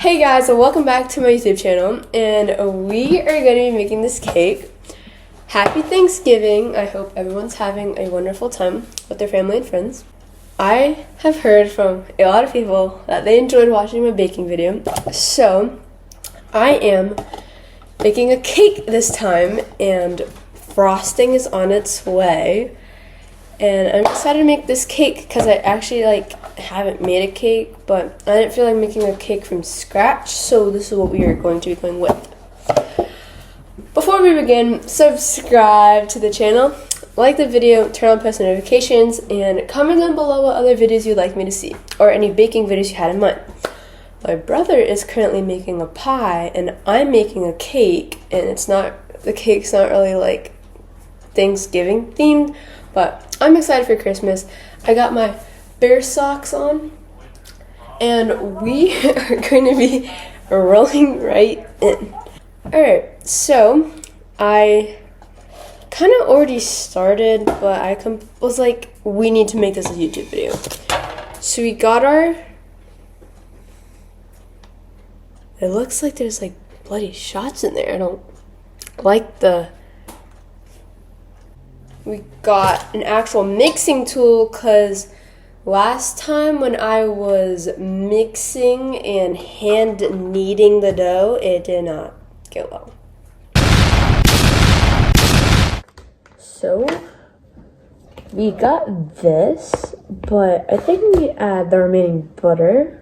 Hey guys, and welcome back to my YouTube channel, and we are going to be making this cake. Happy Thanksgiving. I hope everyone's having a wonderful time with their family and friends. I have heard from a lot of people that they enjoyed watching my baking video, so I am making a cake this time, and frosting is on its way. And I'm excited to make this cake because I actually haven't made a cake, but I didn't feel like making a cake from scratch, so this is what we are going to be going with. Before we begin, subscribe to the channel, like the video, turn on post notifications, and comment down below what other videos you'd like me to see, or any baking videos you had in mind. My brother is currently making a pie, and I'm making a cake, and the cake's not really Thanksgiving themed, but I'm excited for Christmas. I got my bear socks on, and we are going to be rolling right in. Alright, so I kind of already started, but I was like, we need to make this a YouTube video. So we got it looks like there's bloody shots in there. I don't like we got an actual mixing tool because last time when I was mixing and hand kneading the dough, it did not go well. So we got this, but I think we add the remaining butter.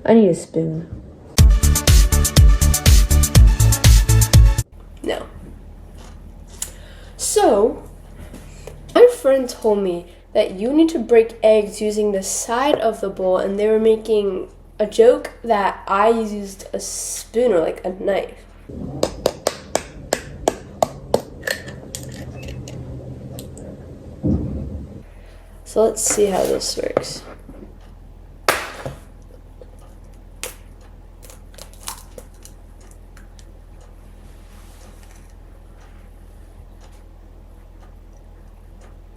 I need a spoon. No. So, my friend told me that you need to break eggs using the side of the bowl, and they were making a joke that I used a spoon or a knife. So let's see how this works.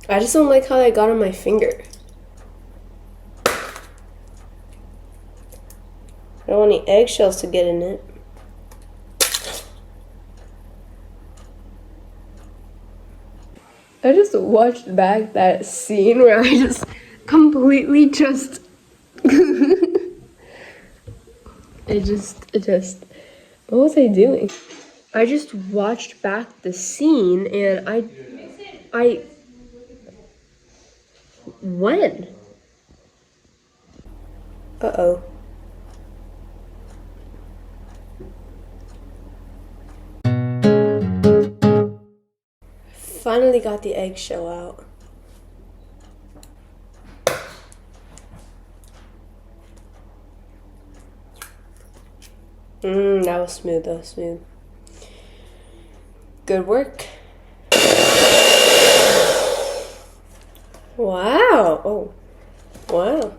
I just don't like how I got on my finger. I don't want any eggshells to get in it. I just watched back that scene where I just completely what was I doing? I just watched back the scene and when? Uh-oh. Finally got the eggshell out. That was smooth, Good work. Wow. Oh. Wow.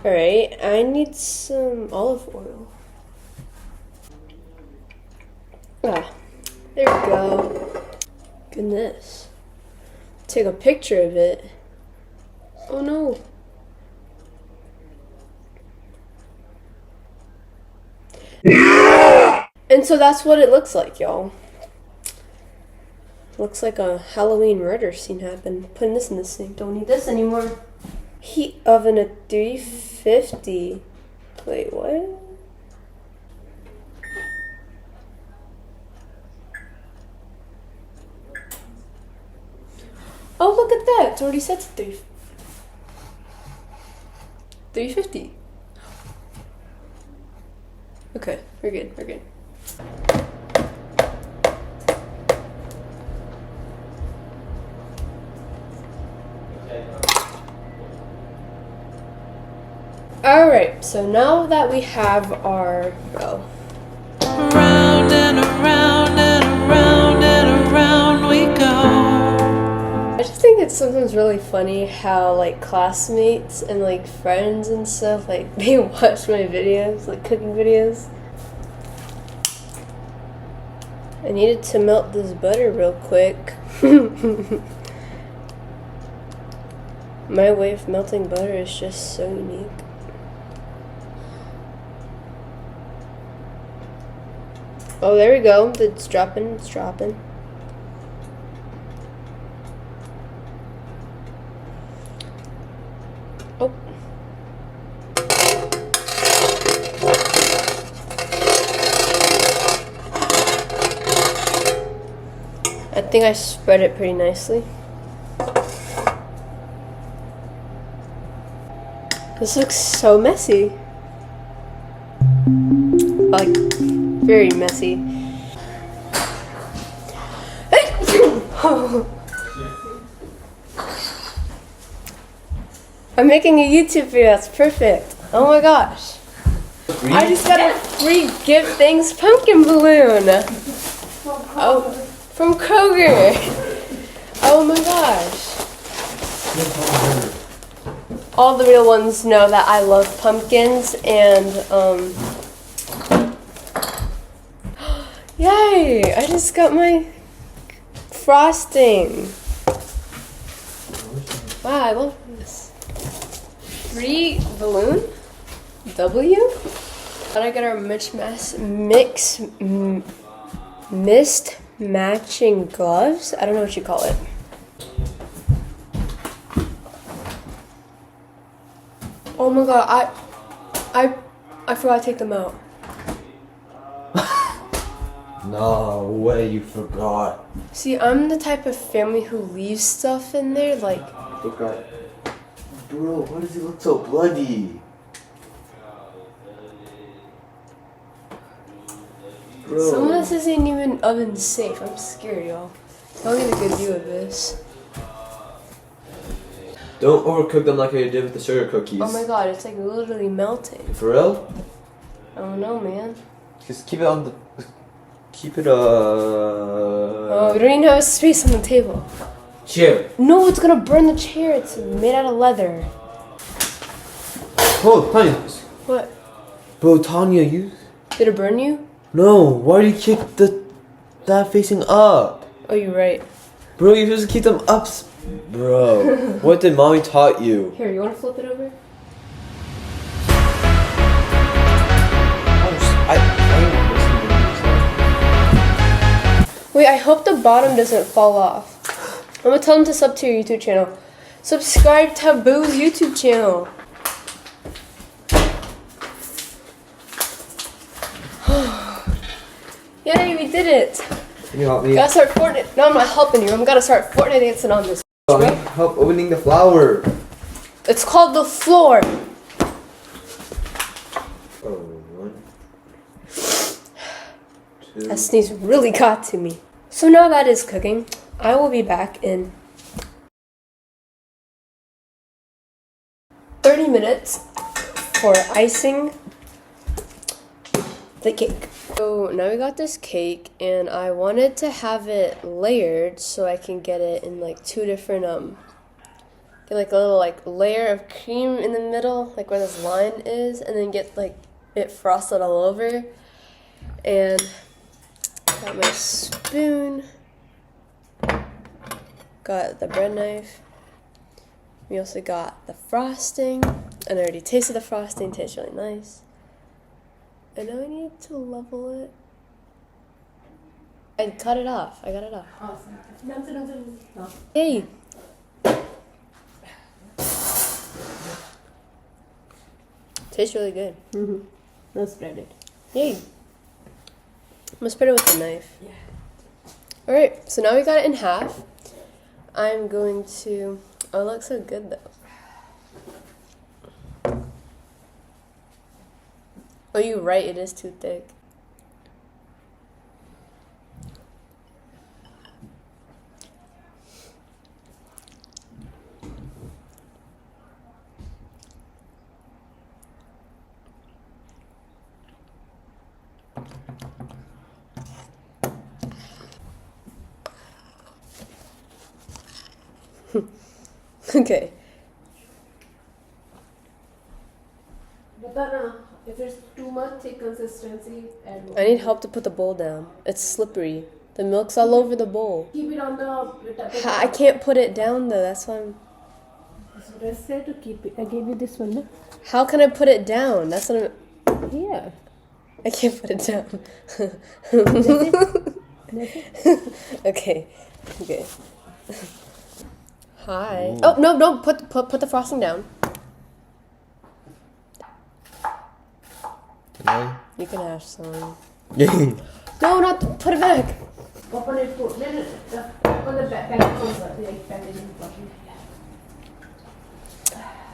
Alright, I need some olive oil. Ah, there we go. Goodness. Take a picture of it. Oh no. And so that's what it looks like, y'all. Looks like a Halloween murder scene happened. Putting this in the sink. Don't need this anymore. Heat oven at 350. Wait, what? Oh, look at that. It's already set to 350. Okay, we're good. Alright, so now that we have our Round and around and around and around we go. I just think it's sometimes really funny how like classmates and like friends and stuff like they watch my videos, like cooking videos. I needed to melt this butter real quick. My way of melting butter is just so unique. Oh, there we go. It's dropping, it's dropping. Oh. I think I spread it pretty nicely. This looks so messy. Like, very messy. I'm making a YouTube video, that's perfect. Oh my gosh. I just got a free Give Thanks pumpkin balloon. Oh, from Kroger. Oh my gosh. All the real ones know that I love pumpkins and yay! I just got my frosting. Wow, I love this. Free balloon? W? Thought I got our mist matching gloves. I don't know what you call it. Oh my god, I forgot to take them out. No way, you forgot. See, I'm the type of family who leaves stuff in there, like. Forgot. Bro, why does it look so bloody? Bro. Some of this isn't even oven safe. I'm scared, y'all. I'll get a good view of this. Don't overcook them like I did with the sugar cookies. Oh my god, it's like literally melting. For real? I don't know, man. Just keep it on the... Keep it, Oh, we don't even have a space on the table. Chair. No, it's gonna burn the chair. It's made out of leather. Oh, Tanya. What? Bro, Tanya, you... Did it burn you? No, why do you keep that facing up? Oh, you're right. Bro, you're supposed to keep them up. Bro, what did mommy taught you? Here, you wanna flip it over? Wait, I hope the bottom doesn't fall off. I'm gonna tell them to sub to your YouTube channel. Subscribe to Boo's YouTube channel. Yay, we did it. Can you help me? Gotta start Fortnite. No, I'm not helping you. I'm gonna start Fortnite dancing on this. Help opening the flower. It's called the floor. Oh, 1, 2. That sneeze really got to me. So now that is cooking. I will be back in 30 minutes for icing the cake. So now we got this cake and I wanted to have it layered so I can get it in like two different get like a little like layer of cream in the middle, like where this line is, and then get like it frosted all over. And got my spoon, got the bread knife. We also got the frosting, and I already tasted the frosting, tastes really nice. And now I need to level it. I cut it off. I got it off. Awesome. No. Yay! Tastes really good. No spread it. Yay! I'm gonna spread it with the knife. Yeah. Alright, so now we got it in half. I'm going to... Oh, it looks so good though. Oh, you're right, it is too thick. Okay. But then, if it's too much thick consistency, add more. I need help to put the bowl down. It's slippery. The milk's all over the bowl. Keep it on the. I can't put it down though. That's why I'm. So let's say to keep it. I gave you this one, no? How can I put it down? That's what I'm. Here. I can't put it down. That's it. Okay. Okay. Hi. Oh no! Put the frosting down. Yeah. You can have some. Yeah. No, not put it back. Open it. Open the packaging.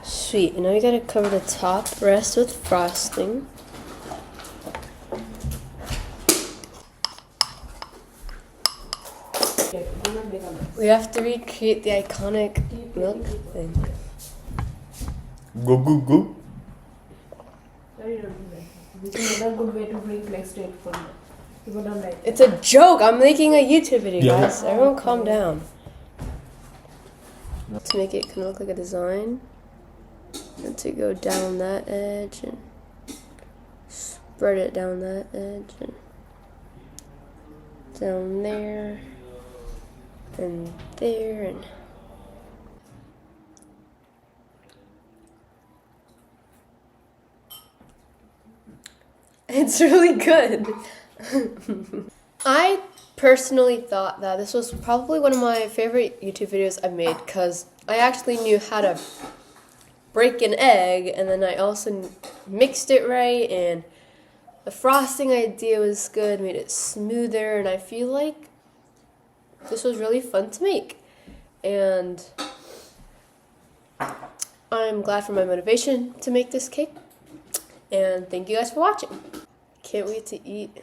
Sweet. And now we gotta cover the top rest with frosting. We have to recreate the iconic milk thing. Go go go. This is another good way to drink like straight from the. People don't like it. It's a joke. I'm making a YouTube video, Yeah. guys. Everyone, calm down. To make it kind of look like a design, and to go down that edge and spread it down that edge and down there and there and. It's really good. I personally thought that this was probably one of my favorite YouTube videos I've made because I actually knew how to break an egg, and then I also mixed it right, and the frosting idea was good, made it smoother, and I feel like this was really fun to make. And I'm glad for my motivation to make this cake. And thank you guys for watching. Can't wait to eat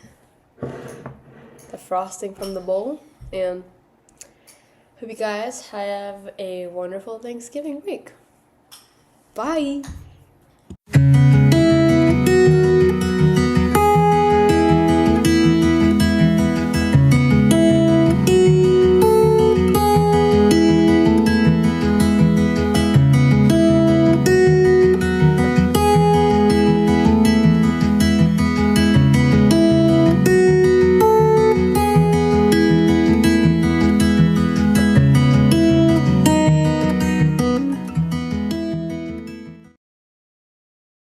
the frosting from the bowl. And hope you guys have a wonderful Thanksgiving week. Bye.